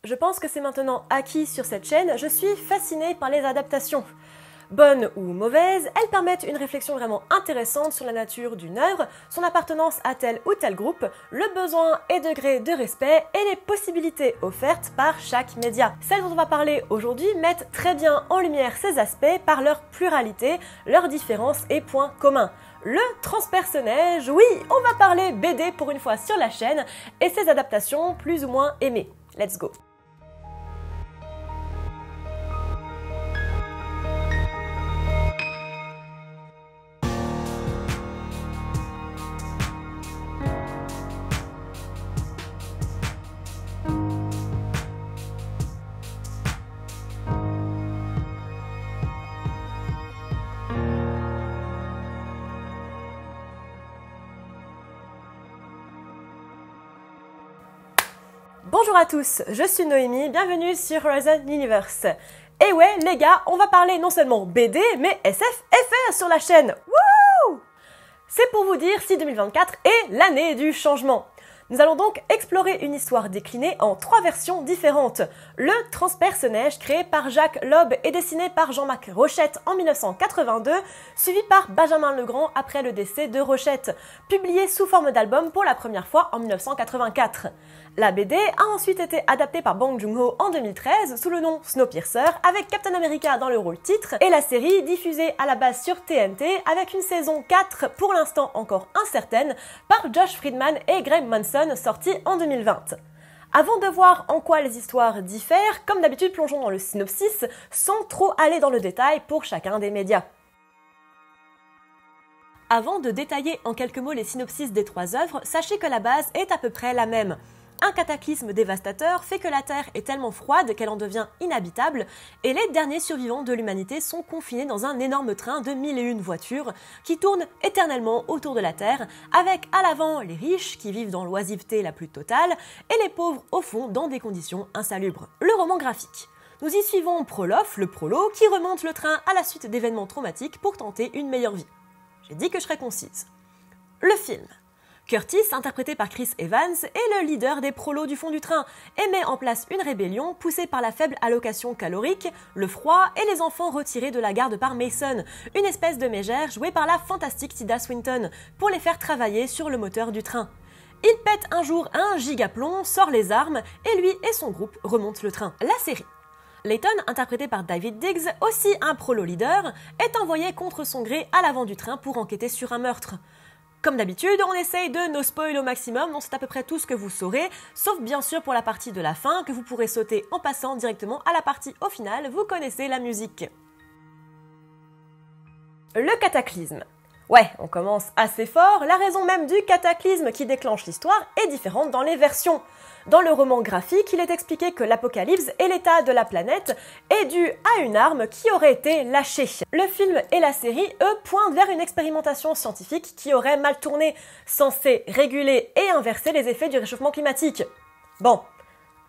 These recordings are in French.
Je pense que c'est maintenant acquis sur cette chaîne, je suis fascinée par les adaptations. Bonnes ou mauvaises, elles permettent une réflexion vraiment intéressante sur la nature d'une œuvre, son appartenance à tel ou tel groupe, le besoin et degré de respect et les possibilités offertes par chaque média. Celles dont on va parler aujourd'hui mettent très bien en lumière ces aspects par leur pluralité, leurs différences et points communs. Le transpersonnage, oui, on va parler BD pour une fois sur la chaîne et ses adaptations plus ou moins aimées. Let's go! Bonjour à tous, je suis Noémie, bienvenue sur Horizon Universe. Et ouais les gars, on va parler non seulement BD, mais SFFR sur la chaîne. Wouh! C'est pour vous dire si 2024 est l'année du changement. Nous allons donc explorer une histoire déclinée en 3 versions différentes. Le transpersonnage créé par Jacques Loeb et dessiné par Jean-Marc Rochette en 1982, suivi par Benjamin Legrand après le décès de Rochette, publié sous forme d'album pour la première fois en 1984. La BD a ensuite été adaptée par Bong Joon-ho en 2013 sous le nom Snowpiercer avec Captain America dans le rôle titre et la série diffusée à la base sur TNT avec une saison 4 pour l'instant encore incertaine par Josh Friedman et Greg Manson sortie en 2020. Avant de voir en quoi les histoires diffèrent, comme d'habitude plongeons dans le synopsis sans trop aller dans le détail pour chacun des médias. Avant de détailler en quelques mots les synopsis des 3 œuvres, sachez que la base est à peu près la même. Un cataclysme dévastateur fait que la Terre est tellement froide qu'elle en devient inhabitable et les derniers survivants de l'humanité sont confinés dans un énorme train de 1001 voitures qui tourne éternellement autour de la Terre avec à l'avant les riches qui vivent dans l'oisiveté la plus totale et les pauvres au fond dans des conditions insalubres. Le roman graphique. Nous y suivons Prolof, le prolo, qui remonte le train à la suite d'événements traumatiques pour tenter une meilleure vie. J'ai dit que je serais concise. Le film. Curtis, interprété par Chris Evans, est le leader des prolos du fond du train et met en place une rébellion poussée par la faible allocation calorique, le froid et les enfants retirés de la garde par Mason, une espèce de mégère jouée par la fantastique Tilda Swinton, pour les faire travailler sur le moteur du train. Il pète un jour un gigaplomb, sort les armes et lui et son groupe remontent le train. La série. Layton, interprété par David Diggs, aussi un prolo leader, est envoyé contre son gré à l'avant du train pour enquêter sur un meurtre. Comme d'habitude, on essaye de no spoil au maximum, donc c'est à peu près tout ce que vous saurez, sauf bien sûr pour la partie de la fin, que vous pourrez sauter en passant directement à la partie au final, vous connaissez la musique. Le cataclysme. Ouais, on commence assez fort, la raison même du cataclysme qui déclenche l'histoire est différente dans les versions. Dans le roman graphique, il est expliqué que l'apocalypse et l'état de la planète est dû à une arme qui aurait été lâchée. Le film et la série, eux, pointent vers une expérimentation scientifique qui aurait mal tourné, censée réguler et inverser les effets du réchauffement climatique. Bon,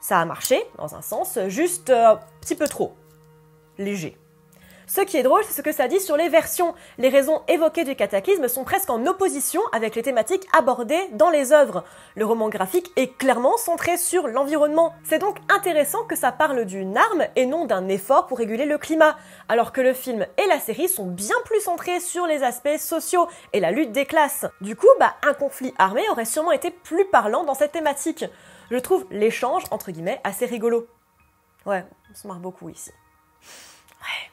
ça a marché, dans un sens, juste un petit peu trop léger. Ce qui est drôle, c'est ce que ça dit sur les versions. Les raisons évoquées du cataclysme sont presque en opposition avec les thématiques abordées dans les œuvres. Le roman graphique est clairement centré sur l'environnement. C'est donc intéressant que ça parle d'une arme et non d'un effort pour réguler le climat, alors que le film et la série sont bien plus centrés sur les aspects sociaux et la lutte des classes. Du coup, un conflit armé aurait sûrement été plus parlant dans cette thématique. Je trouve l'échange, entre guillemets, assez rigolo. Ouais, on se marre beaucoup ici. Ouais.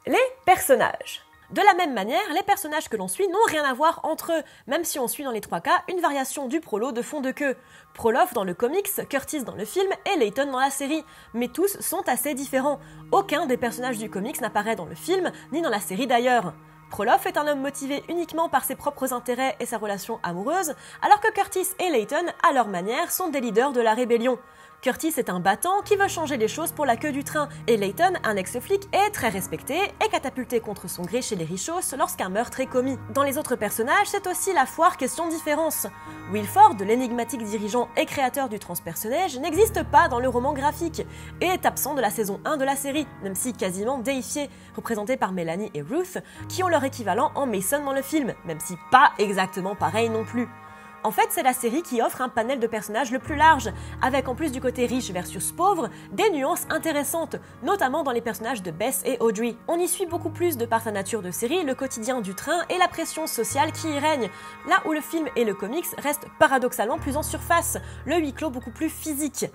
Les personnages. De la même manière, les personnages que l'on suit n'ont rien à voir entre eux, même si on suit dans les 3 cas une variation du prolo de fond de queue. Prolof dans le comics, Curtis dans le film et Layton dans la série, mais tous sont assez différents. Aucun des personnages du comics n'apparaît dans le film, ni dans la série d'ailleurs. Prolof est un homme motivé uniquement par ses propres intérêts et sa relation amoureuse, alors que Curtis et Layton, à leur manière, sont des leaders de la rébellion. Curtis est un battant qui veut changer les choses pour la queue du train, et Layton, un ex-flic, est très respecté et catapulté contre son gré chez les richos lorsqu'un meurtre est commis. Dans les autres personnages, c'est aussi la foire question différence. Wilford, l'énigmatique dirigeant et créateur du transpersonnage, n'existe pas dans le roman graphique, et est absent de la saison 1 de la série, même si quasiment déifié, représenté par Melanie et Ruth, qui ont leur équivalent en Mason dans le film, même si pas exactement pareil non plus. En fait, c'est la série qui offre un panel de personnages le plus large, avec en plus du côté riche versus pauvre, des nuances intéressantes, notamment dans les personnages de Bess et Audrey. On y suit beaucoup plus de par sa nature de série, le quotidien du train et la pression sociale qui y règne, là où le film et le comics restent paradoxalement plus en surface, le huis clos beaucoup plus physique.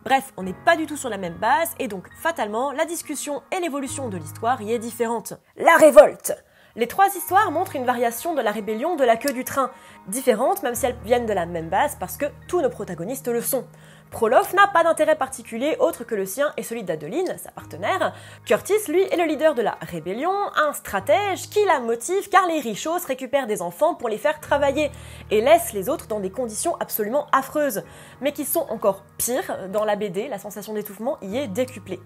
Bref, on n'est pas du tout sur la même base, et donc fatalement, la discussion et l'évolution de l'histoire y est différente. La révolte! Les trois histoires montrent une variation de la rébellion de la queue du train, différentes même si elles viennent de la même base parce que tous nos protagonistes le sont. Prolof n'a pas d'intérêt particulier autre que le sien et celui d'Adeline, sa partenaire. Curtis, lui, est le leader de la rébellion, un stratège qui la motive car les richos récupèrent des enfants pour les faire travailler et laissent les autres dans des conditions absolument affreuses, mais qui sont encore pires dans la BD, la sensation d'étouffement y est décuplée.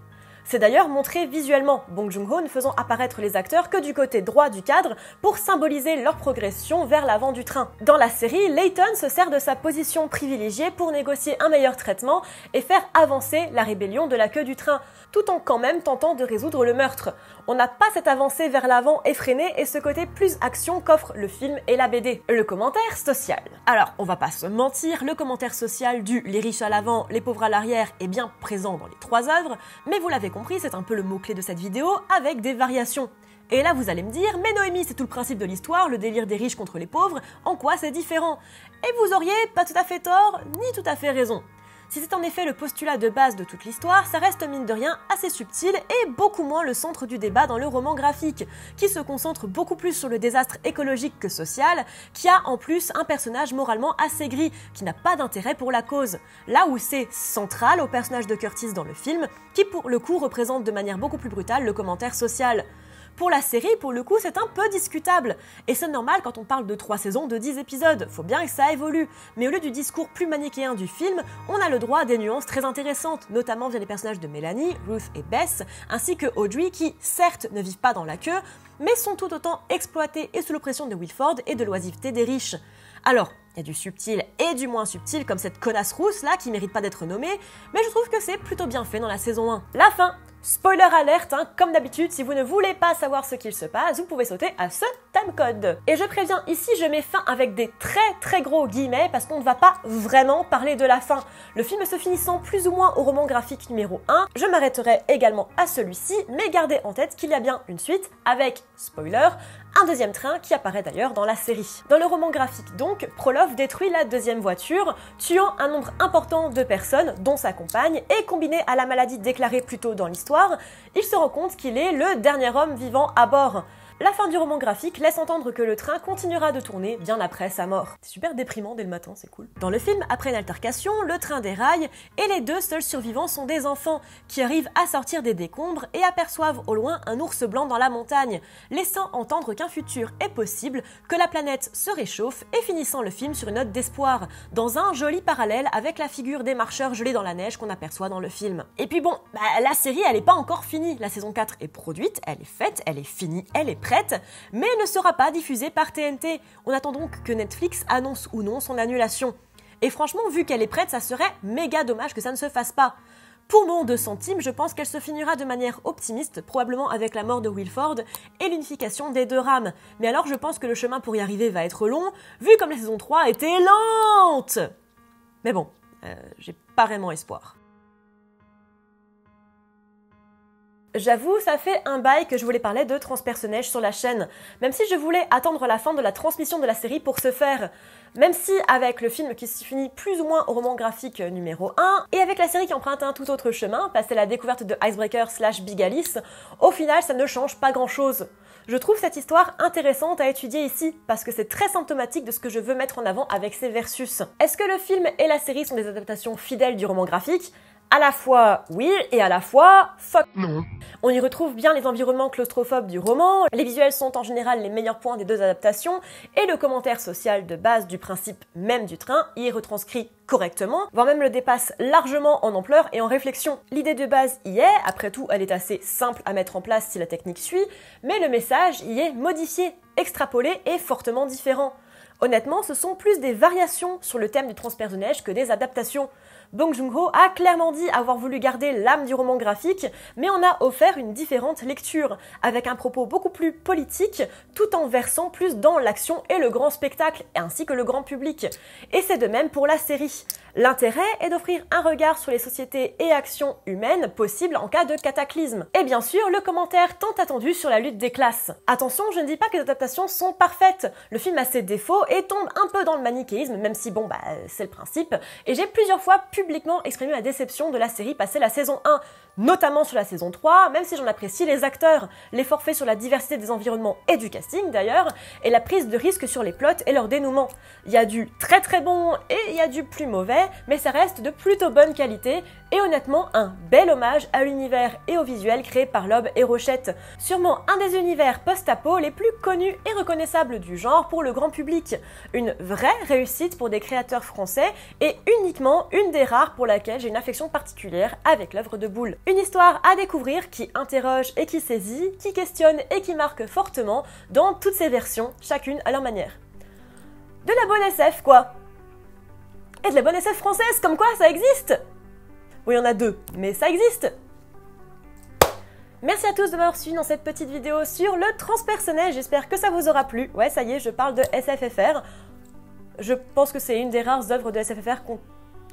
C'est d'ailleurs montré visuellement, Bong Joon-ho ne faisant apparaître les acteurs que du côté droit du cadre pour symboliser leur progression vers l'avant du train. Dans la série, Layton se sert de sa position privilégiée pour négocier un meilleur traitement et faire avancer la rébellion de la queue du train, tout en quand même tentant de résoudre le meurtre. On n'a pas cette avancée vers l'avant effrénée et ce côté plus action qu'offrent le film et la BD. Le commentaire social. Alors, on va pas se mentir, le commentaire social du « les riches à l'avant, les pauvres à l'arrière » est bien présent dans les trois œuvres, mais vous l'avez compris, c'est un peu le mot-clé de cette vidéo, avec des variations. Et là vous allez me dire, mais Noémie, c'est tout le principe de l'histoire, le délire des riches contre les pauvres, en quoi c'est différent? Et vous auriez pas tout à fait tort, ni tout à fait raison. Si c'est en effet le postulat de base de toute l'histoire, ça reste mine de rien assez subtil et beaucoup moins le centre du débat dans le roman graphique, qui se concentre beaucoup plus sur le désastre écologique que social, qui a en plus un personnage moralement assez gris, qui n'a pas d'intérêt pour la cause. Là où c'est central au personnage de Curtis dans le film, qui pour le coup représente de manière beaucoup plus brutale le commentaire social. Pour la série, pour le coup, c'est un peu discutable. Et c'est normal quand on parle de 3 saisons de 10 épisodes, faut bien que ça évolue. Mais au lieu du discours plus manichéen du film, on a le droit à des nuances très intéressantes, notamment via les personnages de Melanie, Ruth et Bess, ainsi que Audrey qui, certes, ne vivent pas dans la queue, mais sont tout autant exploités et sous l'oppression de Wilford et de l'oisiveté des riches. Alors, il y a du subtil et du moins subtil, comme cette connasse rousse là qui mérite pas d'être nommée, mais je trouve que c'est plutôt bien fait dans la saison 1. La fin! Spoiler alerte, hein, comme d'habitude, si vous ne voulez pas savoir ce qu'il se passe, vous pouvez sauter à ce timecode. Et je préviens, ici je mets fin avec des très gros guillemets parce qu'on ne va pas vraiment parler de la fin. Le film se finissant plus ou moins au roman graphique numéro 1, je m'arrêterai également à celui-ci, mais gardez en tête qu'il y a bien une suite avec, spoiler, un deuxième train qui apparaît d'ailleurs dans la série. Dans le roman graphique donc, Prolof détruit la deuxième voiture, tuant un nombre important de personnes, dont sa compagne, et combiné à la maladie déclarée plus tôt dans l'histoire, il se rend compte qu'il est le dernier homme vivant à bord. La fin du roman graphique laisse entendre que le train continuera de tourner bien après sa mort. C'est super déprimant dès le matin, c'est cool. Dans le film, après une altercation, le train déraille et les deux seuls survivants sont des enfants qui arrivent à sortir des décombres et aperçoivent au loin un ours blanc dans la montagne, laissant entendre qu'un futur est possible, que la planète se réchauffe et finissant le film sur une note d'espoir, dans un joli parallèle avec la figure des marcheurs gelés dans la neige qu'on aperçoit dans le film. Et puis bon, la série elle est pas encore finie, la saison 4 est produite, elle est faite, elle est finie, elle est prête, mais ne sera pas diffusée par TNT. On attend donc que Netflix annonce ou non son annulation. Et franchement, vu qu'elle est prête, ça serait méga dommage que ça ne se fasse pas. Pour mon 2 centimes, je pense qu'elle se finira de manière optimiste, probablement avec la mort de Wilford et l'unification des deux rames. Mais alors je pense que le chemin pour y arriver va être long, vu comme la saison 3 était lente. Mais bon, j'ai pas vraiment espoir. J'avoue, ça fait un bail que je voulais parler de transpersonnage sur la chaîne, même si je voulais attendre la fin de la transmission de la série pour ce faire. Même si, avec le film qui se finit plus ou moins au roman graphique numéro 1, et avec la série qui emprunte un tout autre chemin, passer la découverte de Icebreaker / Big Alice, au final ça ne change pas grand chose. Je trouve cette histoire intéressante à étudier ici, parce que c'est très symptomatique de ce que je veux mettre en avant avec ces versus. Est-ce que le film et la série sont des adaptations fidèles du roman graphique ? À la fois oui et à la fois fuck non. On y retrouve bien les environnements claustrophobes du roman, les visuels sont en général les meilleurs points des deux adaptations et le commentaire social de base du principe même du train y est retranscrit correctement, voire même le dépasse largement en ampleur et en réflexion. L'idée de base y est, après tout elle est assez simple à mettre en place si la technique suit, mais le message y est modifié, extrapolé et fortement différent. Honnêtement, ce sont plus des variations sur le thème du transpersonnage que des adaptations. Bong Joon-ho a clairement dit avoir voulu garder l'âme du roman graphique, mais en a offert une différente lecture, avec un propos beaucoup plus politique, tout en versant plus dans l'action et le grand spectacle, ainsi que le grand public. Et c'est de même pour la série. L'intérêt est d'offrir un regard sur les sociétés et actions humaines possibles en cas de cataclysme. Et bien sûr, le commentaire tant attendu sur la lutte des classes. Attention, je ne dis pas que les adaptations sont parfaites. Le film a ses défauts et tombe un peu dans le manichéisme, même si bon, c'est le principe. Et j'ai plusieurs fois publiquement exprimé ma déception de la série passée la saison 1, notamment sur la saison 3, même si j'en apprécie les acteurs, l'effort fait sur la diversité des environnements et du casting d'ailleurs, et la prise de risque sur les plots et leur dénouement. Il y a du très très bon et il y a du plus mauvais, mais ça reste de plutôt bonne qualité et honnêtement un bel hommage à l'univers et au visuel créé par Loeb et Rochette. Sûrement un des univers post-apo les plus connus et reconnaissables du genre pour le grand public. Une vraie réussite pour des créateurs français et uniquement une des rares pour laquelle j'ai une affection particulière avec l'œuvre de Boule. Une histoire à découvrir qui interroge et qui saisit, qui questionne et qui marque fortement dans toutes ses versions, chacune à leur manière. De la bonne SF quoi. Et de la bonne SF française, comme quoi ça existe. Oui, il y en a deux, mais ça existe. Merci à tous de m'avoir suivi dans cette petite vidéo sur le transpersonnage, j'espère que ça vous aura plu. Ouais, ça y est, je parle de SFFR. Je pense que c'est une des rares œuvres de SFFR qu'on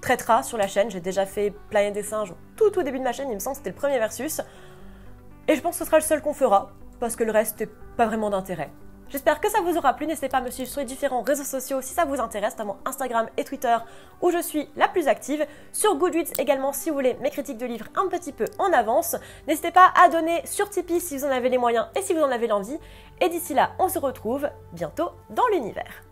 traitera sur la chaîne. J'ai déjà fait Planète des Singes tout début de ma chaîne, il me semble que c'était le premier versus. Et je pense que ce sera le seul qu'on fera, parce que le reste n'est pas vraiment d'intérêt. J'espère que ça vous aura plu, n'hésitez pas à me suivre sur les différents réseaux sociaux si ça vous intéresse, notamment Instagram et Twitter où je suis la plus active, sur Goodreads également si vous voulez mes critiques de livres un petit peu en avance. N'hésitez pas à donner sur Tipeee si vous en avez les moyens et si vous en avez l'envie. Et d'ici là, on se retrouve bientôt dans l'univers.